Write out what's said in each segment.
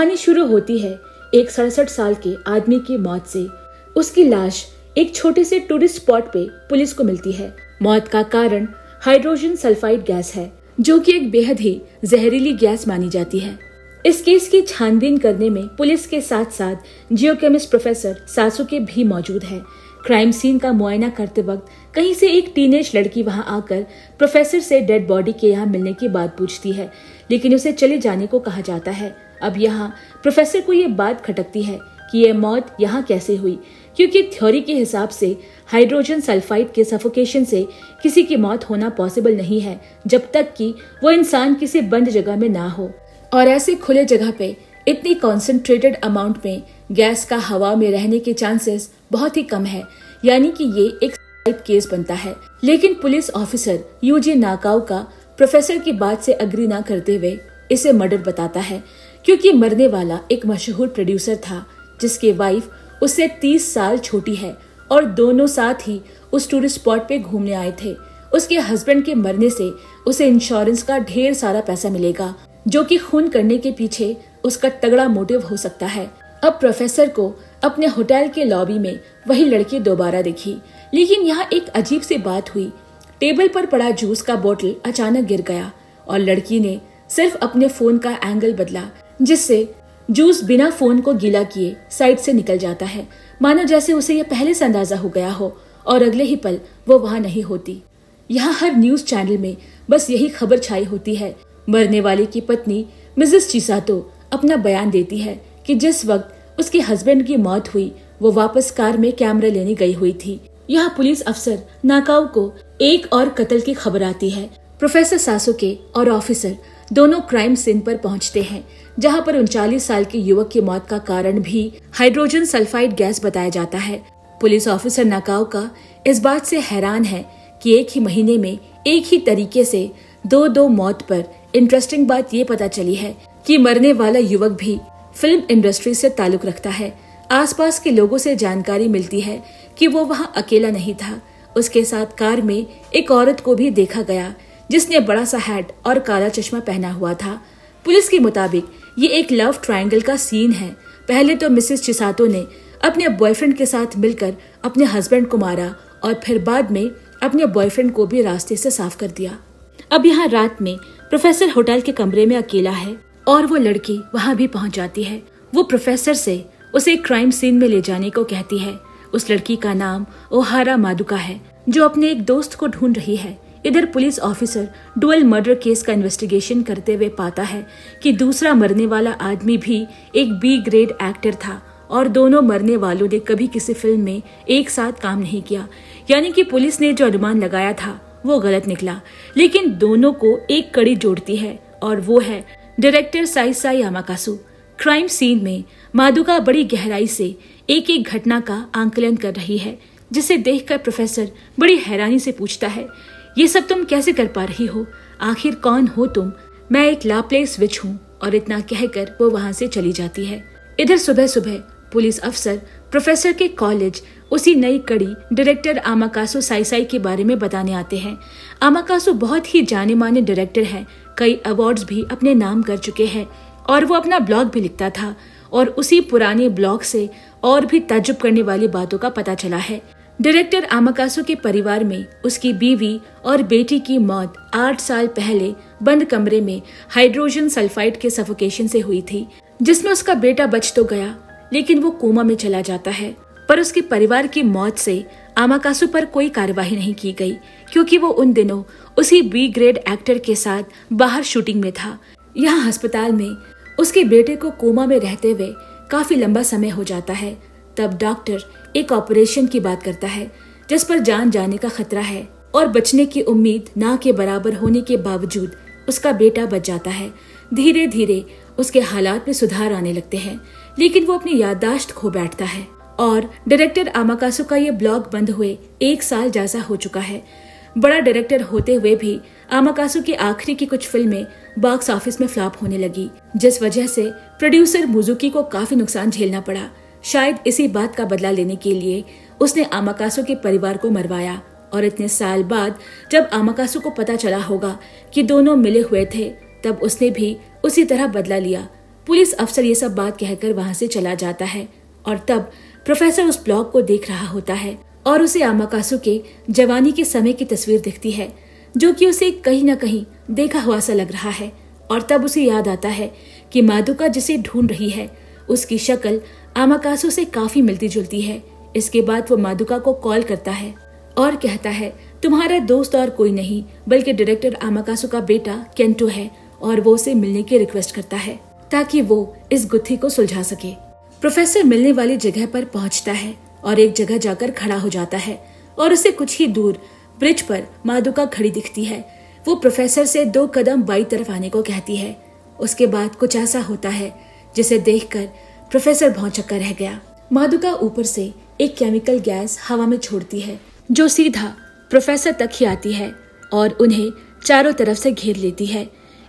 कहानी शुरू होती है एक 67 साल के आदमी की मौत से। उसकी लाश एक छोटे से टूरिस्ट स्पॉट पे पुलिस को मिलती है। मौत का कारण हाइड्रोजन सल्फाइड गैस है, जो कि एक बेहद ही जहरीली गैस मानी जाती है। इस केस की छानबीन करने में पुलिस के साथ साथ जियोकेमिस्ट प्रोफेसर सासुके भी मौजूद है। क्राइम सीन का मुआयना करते वक्त कहीं से एक टीनेज लड़की वहां आकर प्रोफेसर से डेड बॉडी के यहाँ मिलने की बात पूछती है, लेकिन उसे चले जाने को कहा जाता है। अब यहाँ प्रोफेसर को ये बात खटकती है कि ये मौत यहाँ कैसे हुई, क्योंकि थ्योरी के हिसाब से हाइड्रोजन सल्फाइड के सफोकेशन से किसी की मौत होना पॉसिबल नहीं है जब तक कि वो इंसान किसी बंद जगह में ना हो, और ऐसे खुले जगह पे इतनी कॉन्सेंट्रेटेड अमाउंट में गैस का हवा में रहने के चांसेस बहुत ही कम है, यानी कि ये एक सुसाइड केस बनता है। लेकिन पुलिस ऑफिसर यूजी नाकाओ का प्रोफेसर की बात से अग्री ना करते हुए इसे मर्डर बताता है, क्योंकि मरने वाला एक मशहूर प्रोड्यूसर था जिसकी वाइफ उससे 30 साल छोटी है और दोनों साथ ही उस टूरिस्ट स्पॉट पे घूमने आए थे। उसके हस्बैंड के मरने से उसे इंश्योरेंस का ढेर सारा पैसा मिलेगा, जो कि खून करने के पीछे उसका तगड़ा मोटिव हो सकता है। अब प्रोफेसर को अपने होटल के लॉबी में वही लड़की दोबारा दिखी, लेकिन यहाँ एक अजीब सी बात हुई। टेबल पर पड़ा जूस का बोतल अचानक गिर गया और लड़की ने सिर्फ अपने फोन का एंगल बदला, जिससे जूस बिना फोन को गीला किए साइड से निकल जाता है, मानो जैसे उसे यह पहले से अंदाजा हो गया हो और अगले ही पल वो वहाँ नहीं होती। यहाँ हर न्यूज चैनल में बस यही खबर छाई होती है। मरने वाले की पत्नी मिसेस चिसातो अपना बयान देती है कि जिस वक्त उसके हस्बैंड की मौत हुई वो वापस कार में कैमरा लेने गई हुई थी। यहाँ पुलिस अफसर नाकाओ को एक और कत्ल की खबर आती है। प्रोफेसर सासुके और ऑफिसर दोनों क्राइम सीन पर पहुंचते हैं, जहां पर 39 साल के युवक की मौत का कारण भी हाइड्रोजन सल्फाइड गैस बताया जाता है। पुलिस ऑफिसर नाकाओ का इस बात से हैरान है कि एक ही महीने में एक ही तरीके से दो मौत पर। इंटरेस्टिंग बात ये पता चली है कि मरने वाला युवक भी फिल्म इंडस्ट्री से ताल्लुक रखता है। आसपास के लोगों से जानकारी मिलती है कि वो वहां अकेला नहीं था, उसके साथ कार में एक औरत को भी देखा गया जिसने बड़ा सा हैट और काला चश्मा पहना हुआ था। पुलिस के मुताबिक ये एक लव ट्रायंगल का सीन है। पहले तो मिसेस चिसातो ने अपने बॉयफ्रेंड के साथ मिलकर अपने हस्बैंड को मारा और फिर बाद में अपने बॉयफ्रेंड को भी रास्ते से साफ कर दिया। अब यहाँ रात में प्रोफेसर होटल के कमरे में अकेला है और वो लड़की वहाँ भी पहुँच जाती है। वो प्रोफेसर से उसे क्राइम सीन में ले जाने को कहती है। उस लड़की का नाम ओहारा मादुका है, जो अपने एक दोस्त को ढूंढ रही है। इधर police officer dual murder case का इन्वेस्टिगेशन करते हुए पाता है कि दूसरा मरने वाला आदमी भी एक बी ग्रेड एक्टर था और दोनों मरने वालों ने कभी किसी फिल्म में एक साथ काम नहीं किया, यानी कि पुलिस ने जो अनुमान लगाया था वो गलत निकला। लेकिन दोनों को एक कड़ी जोड़ती है और वो है डायरेक्टर साइसा यामाकासु। क्राइम सीन में मादुका बड़ी गहराई से एक एक घटना का आंकलन कर रही है, जिसे देखकर प्रोफेसर बड़ी हैरानी से पूछता है, ये सब तुम कैसे कर पा रही हो? आखिर कौन हो तुम? मैं एक लाप्लेस विच हूँ। और इतना कहकर वो वहाँ से चली जाती है। इधर सुबह सुबह पुलिस अफसर प्रोफेसर के कॉलेज उसी नई कड़ी डायरेक्टर आमाकासु साइसाई के बारे में बताने आते हैं। आमाकासु बहुत ही जाने माने डायरेक्टर है, कई अवार्ड्स भी अपने नाम कर चुके हैं और वो अपना ब्लॉग भी लिखता था, और उसी पुराने ब्लॉग से और भी ताज्जुब करने वाली बातों का पता चला है। डायरेक्टर आमाकासु के परिवार में उसकी बीवी और बेटी की मौत 8 साल पहले बंद कमरे में हाइड्रोजन सल्फाइड के सफोकेशन से हुई थी, जिसमें उसका बेटा बच तो गया लेकिन वो कोमा में चला जाता है। पर उसके परिवार की मौत से आमाकासु पर कोई कार्यवाही नहीं की गई, क्योंकि वो उन दिनों उसी बी ग्रेड एक्टर के साथ बाहर शूटिंग में था। यहाँ अस्पताल में उसके बेटे को कोमा में रहते हुए काफी लंबा समय हो जाता है। तब डॉक्टर एक ऑपरेशन की बात करता है जिस पर जान जाने का खतरा है, और बचने की उम्मीद ना के बराबर होने के बावजूद उसका बेटा बच जाता है। धीरे धीरे उसके हालात में सुधार आने लगते हैं, लेकिन वो अपनी याददाश्त खो बैठता है। और डायरेक्टर आमाकासु का ये ब्लॉग बंद हुए 1 साल जैसा हो चुका है। बड़ा डायरेक्टर होते हुए भी आमाकासु की आखिरी की कुछ फिल्में बॉक्स ऑफिस में फ्लॉप होने लगी, जिस वजह से प्रोड्यूसर मुजुकी को काफी नुकसान झेलना पड़ा। शायद इसी बात का बदला लेने के लिए उसने आमाकासु के परिवार को मरवाया, और इतने साल बाद जब आमाकासु को पता चला होगा कि दोनों मिले हुए थे, तब उसने भी उसी तरह बदला लिया। पुलिस अफसर ये सब बात कहकर वहाँ से चला जाता है और तब प्रोफेसर उस ब्लॉग को देख रहा होता है और उसे आमाकासु के जवानी के समय की तस्वीर दिखती है जो कि उसे कहीं न कहीं देखा हुआ सा लग रहा है। और तब उसे याद आता है कि मादुका जिसे ढूंढ रही है उसकी शक्ल आमाकासु से काफी मिलती जुलती है। इसके बाद वो मादुका को कॉल करता है और कहता है तुम्हारा दोस्त और कोई नहीं बल्कि डायरेक्टर आमाकासु का बेटा केंटो है और वो उसे मिलने की रिक्वेस्ट करता है ताकि वो इस गुत्थी को सुलझा सके। प्रोफेसर मिलने वाली जगह पर पहुंचता है और एक जगह जाकर खड़ा हो जाता है और उसे कुछ ही दूर ब्रिज पर मादुका खड़ी दिखती है। वो प्रोफेसर से 2 कदम बाई तरफ आने को कहती है। उसके बाद कुछ ऐसा होता है जिसे देखकर प्रोफेसर भौंचक्का रह गया। मादुका ऊपर से एक केमिकल गैस हवा में छोड़ती है जो सीधा प्रोफेसर तक ही आती है और उन्हें चारों तरफ से घेर लेती है।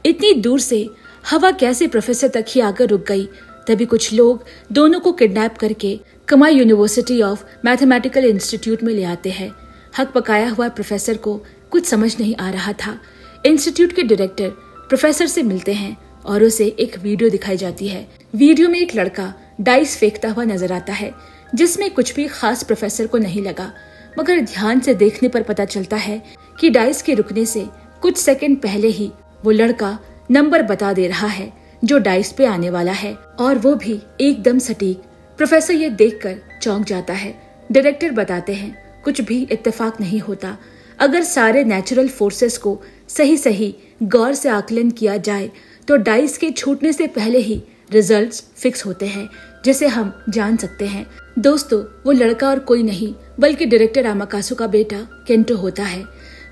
इतनी दूर से हवा कैसे प्रोफेसर तक ही आकर रुक गई। तभी कुछ लोग दोनों को किडनैप करके कमाई यूनिवर्सिटी ऑफ मैथमेटिकल इंस्टीट्यूट में ले आते हैं। हक पकाया हुआ प्रोफेसर को कुछ समझ नहीं आ रहा था। इंस्टीट्यूट के डायरेक्टर प्रोफेसर से मिलते हैं और उसे एक वीडियो दिखाई जाती है। वीडियो में एक लड़का डाइस फेंकता हुआ नजर आता है जिसमें कुछ भी खास प्रोफेसर को नहीं लगा, मगर ध्यान से देखने पर पता चलता है कि डाइस के रुकने से कुछ सेकंड पहले ही वो लड़का नंबर बता दे रहा है जो डाइस पे आने वाला है और वो भी एकदम सटीक। प्रोफेसर ये देखकर चौंक जाता है। डायरेक्टर बताते हैं कुछ भी इत्तेफाक नहीं होता। अगर सारे नेचुरल फोर्सेस को सही सही गौर से आकलन किया जाए तो डाइस के छूटने से पहले ही रिजल्ट्स फिक्स होते हैं जिसे हम जान सकते हैं। दोस्तों वो लड़का और कोई नहीं बल्कि डायरेक्टर आमाकासु का बेटा केंटो होता है।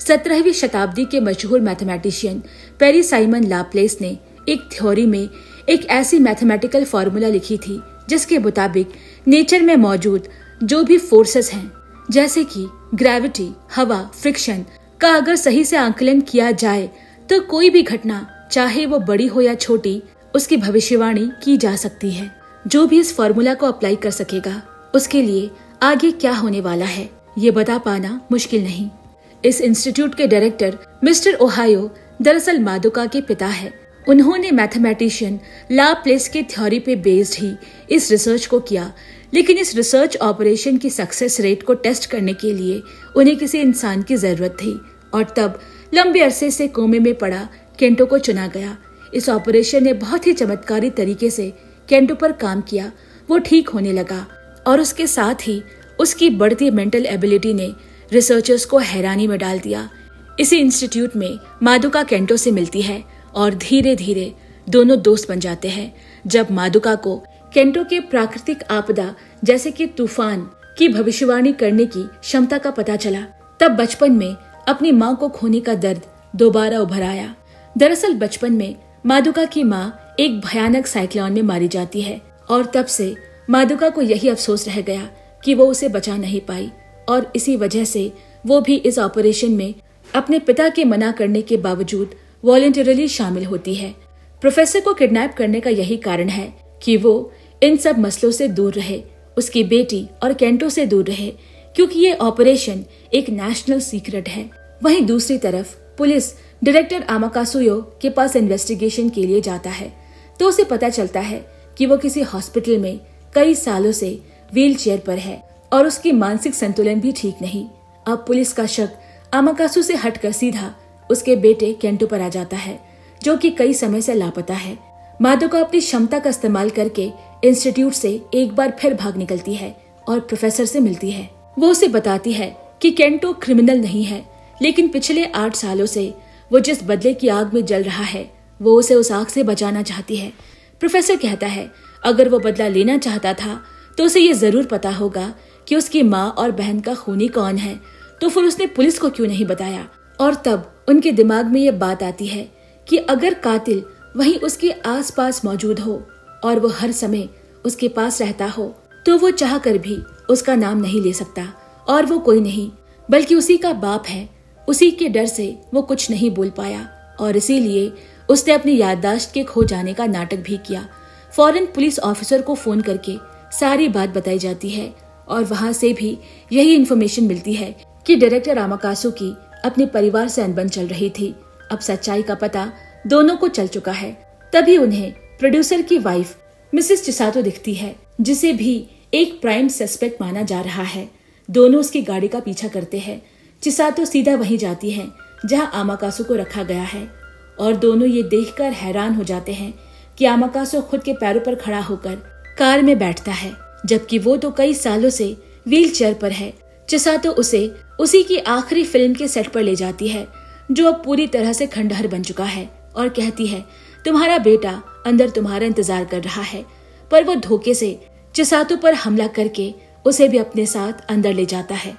17वीं शताब्दी के मशहूर मैथमेटिशियन पेरी साइमन लाप्लेस ने एक थ्योरी में एक ऐसी मैथमेटिकल फॉर्मूला लिखी थी जिसके मुताबिक नेचर में मौजूद जो भी फोर्सेस हैं जैसे कि ग्रेविटी, हवा, फ्रिक्शन का अगर सही से आकलन किया जाए तो कोई भी घटना चाहे वो बड़ी हो या छोटी उसकी भविष्यवाणी की जा सकती है। जो भी इस फॉर्मूला को अप्लाई कर सकेगा उसके लिए आगे क्या होने वाला है ये बता पाना मुश्किल नहीं। इस इंस्टीट्यूट के डायरेक्टर मिस्टर ओहायो दरअसल मादुका के पिता है। उन्होंने मैथमेटिशियन लाप्लेस के थ्योरी पे बेस्ड ही इस रिसर्च को किया, लेकिन इस रिसर्च ऑपरेशन की सक्सेस रेट को टेस्ट करने के लिए उन्हें किसी इंसान की जरूरत थी और तब लंबे अरसे से कोमे में पड़ा केंटो को चुना गया। इस ऑपरेशन ने बहुत ही चमत्कारी तरीके से केंटो पर काम किया। वो ठीक होने लगा और उसके साथ ही उसकी बढ़ती मेंटल एबिलिटी ने रिसर्चर्स को हैरानी में डाल दिया। इसी इंस्टीट्यूट में मादुका केंटो से मिलती है और धीरे धीरे दोनों दोस्त बन जाते हैं। जब मादुका को केंटो के प्राकृतिक आपदा जैसे कि तूफान की भविष्यवाणी करने की क्षमता का पता चला तब बचपन में अपनी माँ को खोने का दर्द दोबारा उभर आया। दरअसल बचपन में मादुका की माँ एक भयानक साइक्लोन में मारी जाती है और तब से मादुका को यही अफसोस रह गया कि वो उसे बचा नहीं पाई और इसी वजह से वो भी इस ऑपरेशन में अपने पिता के मना करने के बावजूद वॉलंटरली शामिल होती है। प्रोफेसर को किडनैप करने का यही कारण है कि वो इन सब मसलों से दूर रहे, उसकी बेटी और केंटो से दूर रहे, क्योंकि ये ऑपरेशन एक नेशनल सीक्रेट है। वहीं दूसरी तरफ पुलिस डायरेक्टर आमाकासुयो के पास इन्वेस्टिगेशन के लिए जाता है तो उसे पता चलता है कि वो किसी हॉस्पिटल में कई सालों से व्हील चेयर पर है और उसकी मानसिक संतुलन भी ठीक नहीं। अब पुलिस का शक आमाकासु से हटकर सीधा उसके बेटे केंटो पर आ जाता है जो कि कई समय से लापता है। मादुका अपनी क्षमता का इस्तेमाल करके इंस्टीट्यूट से एक बार फिर भाग निकलती है और प्रोफेसर से मिलती है। वो उसे बताती है कि केंटो क्रिमिनल नहीं है, लेकिन पिछले 8 सालों से वो जिस बदले की आग में जल रहा है वो उसे उस आग से बचाना चाहती है। प्रोफेसर कहता है अगर वो बदला लेना चाहता था तो उसे ये जरूर पता होगा कि उसकी माँ और बहन का खूनी कौन है, तो फिर उसने पुलिस को क्यों नहीं बताया। और तब उनके दिमाग में ये बात आती है कि अगर कातिल वहीं उसके आसपास मौजूद हो और वो हर समय उसके पास रहता हो तो वो चाह कर भी उसका नाम नहीं ले सकता और वो कोई नहीं बल्कि उसी का बाप है। उसी के डर से वो कुछ नहीं बोल पाया और इसीलिए उसने अपनी याददाश्त के खो जाने का नाटक भी किया। फौरन पुलिस ऑफिसर को फोन करके सारी बात बताई जाती है और वहां से भी यही इन्फॉर्मेशन मिलती है कि डायरेक्टर आमाकासु की अपने परिवार से अनबन चल रही थी। अब सच्चाई का पता दोनों को चल चुका है। तभी उन्हें प्रोड्यूसर की वाइफ मिसेस चिसातो दिखती है, जिसे भी एक प्राइम सस्पेक्ट माना जा रहा है। दोनों उसकी गाड़ी का पीछा करते हैं। चिसातो सीधा वहीं जाती है जहां आमाकासु को रखा गया है और दोनों ये देखकर हैरान हो जाते हैं कि आमाकासु खुद के पैरों पर खड़ा होकर कार में बैठता है, जबकि वो तो कई सालों से व्हील चेयर पर है। चिसातो उसे उसी की आखिरी फिल्म के सेट पर ले जाती है, जो अब पूरी तरह से खंडहर बन चुका है, और कहती है तुम्हारा बेटा अंदर तुम्हारा इंतजार कर रहा है। पर वो धोखे से चिसातो पर हमला करके उसे भी अपने साथ अंदर ले जाता है।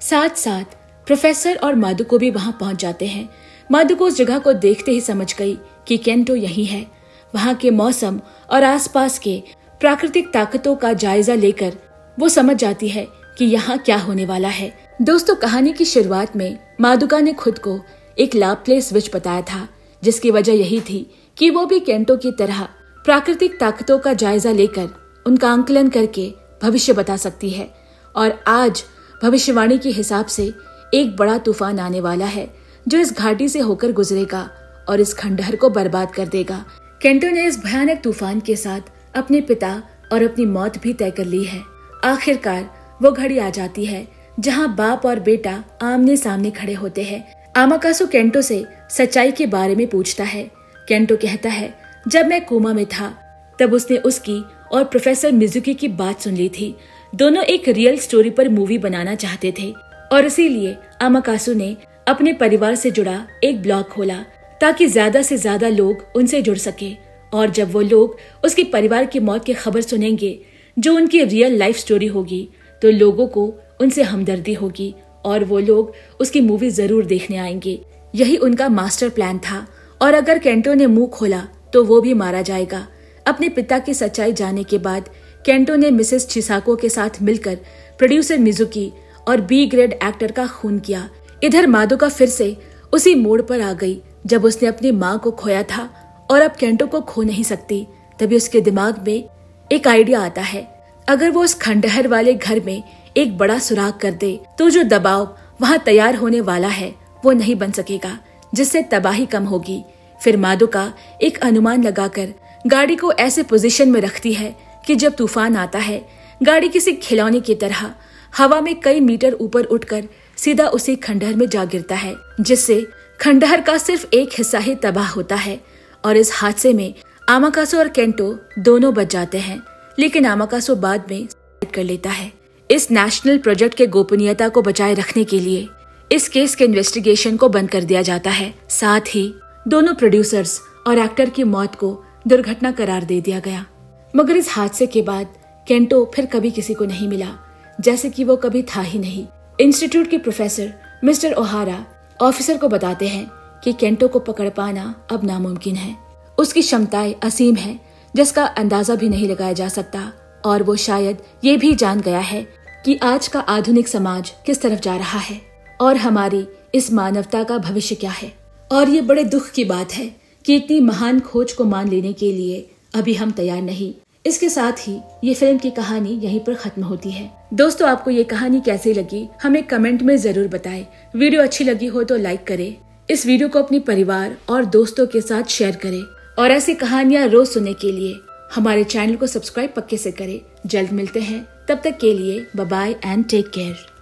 साथ साथ प्रोफेसर और मादुको भी वहां पहुंच जाते हैं। मादुको उस जगह को देखते ही समझ गई कि केंटो यही है। वहां के मौसम और आसपास के प्राकृतिक ताकतों का जायजा लेकर वो समझ जाती है कि यहाँ क्या होने वाला है। दोस्तों, कहानी की शुरुआत में मादुका ने खुद को एक लाप्लेस विच बताया था, जिसकी वजह यही थी कि वो भी केंटो की तरह प्राकृतिक ताकतों का जायजा लेकर उनका आंकलन करके भविष्य बता सकती है। और आज भविष्यवाणी के हिसाब से एक बड़ा तूफान आने वाला है जो इस घाटी से होकर गुजरेगा और इस खंडहर को बर्बाद कर देगा। केंटो ने इस भयानक तूफान के साथ अपने पिता और अपनी मौत भी तय कर ली है। आखिरकार वो घड़ी आ जाती है जहां बाप और बेटा आमने सामने खड़े होते हैं। आमाकासु केंटो से सच्चाई के बारे में पूछता है। केंटो कहता है जब मैं कोमा में था तब उसने उसकी और प्रोफेसर मिजुकी की बात सुन ली थी। दोनों एक रियल स्टोरी पर मूवी बनाना चाहते थे और इसीलिए आमाकासु ने अपने परिवार से जुड़ा एक ब्लॉग खोला ताकि ज्यादा से ज्यादा लोग उनसे जुड़ सके। और जब वो लोग उसके परिवार की मौत की खबर सुनेंगे जो उनकी रियल लाइफ स्टोरी होगी, तो लोगों को उनसे हमदर्दी होगी और वो लोग उसकी मूवी जरूर देखने आएंगे। यही उनका मास्टर प्लान था। और अगर केंटो ने मुंह खोला तो वो भी मारा जाएगा। अपने पिता की सच्चाई जानने के बाद केंटो ने मिसेस चिसाको के साथ मिलकर प्रोड्यूसर मिजुकी और बी ग्रेड एक्टर का खून किया। इधर मादुका फिर से उसी मोड़ पर आ गई जब उसने अपनी माँ को खोया था और अब केंटो को खो नहीं सकती। तभी उसके दिमाग में एक आइडिया आता है, अगर वो उस खंडहर वाले घर में एक बड़ा सुराग कर दे तो जो दबाव वहाँ तैयार होने वाला है वो नहीं बन सकेगा, जिससे तबाही कम होगी। फिर मादुका एक अनुमान लगाकर गाड़ी को ऐसे पोजीशन में रखती है कि जब तूफान आता है गाड़ी किसी खिलौने की तरह हवा में कई मीटर ऊपर उठकर सीधा उसी खंडहर में जा गिरता है, जिससे खंडहर का सिर्फ एक हिस्सा ही तबाह होता है। और इस हादसे में आमाकासु और केंटो दोनों बच जाते हैं, लेकिन आमाकासु बाद में सुसाइड कर लेता है। इस नेशनल प्रोजेक्ट के गोपनीयता को बचाए रखने के लिए इस केस के इन्वेस्टिगेशन को बंद कर दिया जाता है। साथ ही दोनों प्रोड्यूसर्स और एक्टर की मौत को दुर्घटना करार दे दिया गया। मगर इस हादसे के बाद केंटो फिर कभी किसी को नहीं मिला, जैसे कि वो कभी था ही नहीं। इंस्टीट्यूट के प्रोफेसर मिस्टर ओहारा ऑफिसर को बताते हैं कि केंटो को पकड़ पाना अब नामुमकिन है। उसकी क्षमताएं असीम है जिसका अंदाजा भी नहीं लगाया जा सकता, और वो शायद ये भी जान गया है कि आज का आधुनिक समाज किस तरफ जा रहा है और हमारी इस मानवता का भविष्य क्या है। और ये बड़े दुख की बात है कि इतनी महान खोज को मान लेने के लिए अभी हम तैयार नहीं। इसके साथ ही ये फिल्म की कहानी यहीं पर खत्म होती है। दोस्तों, आपको ये कहानी कैसी लगी हमें कमेंट में जरूर बताएं। वीडियो अच्छी लगी हो तो लाइक करें। इस वीडियो को अपने परिवार और दोस्तों के साथ शेयर करें और ऐसी कहानियाँ रोज सुनने के लिए हमारे चैनल को सब्सक्राइब पक्के से करें। जल्द मिलते हैं, तब तक के लिए bye bye and take care.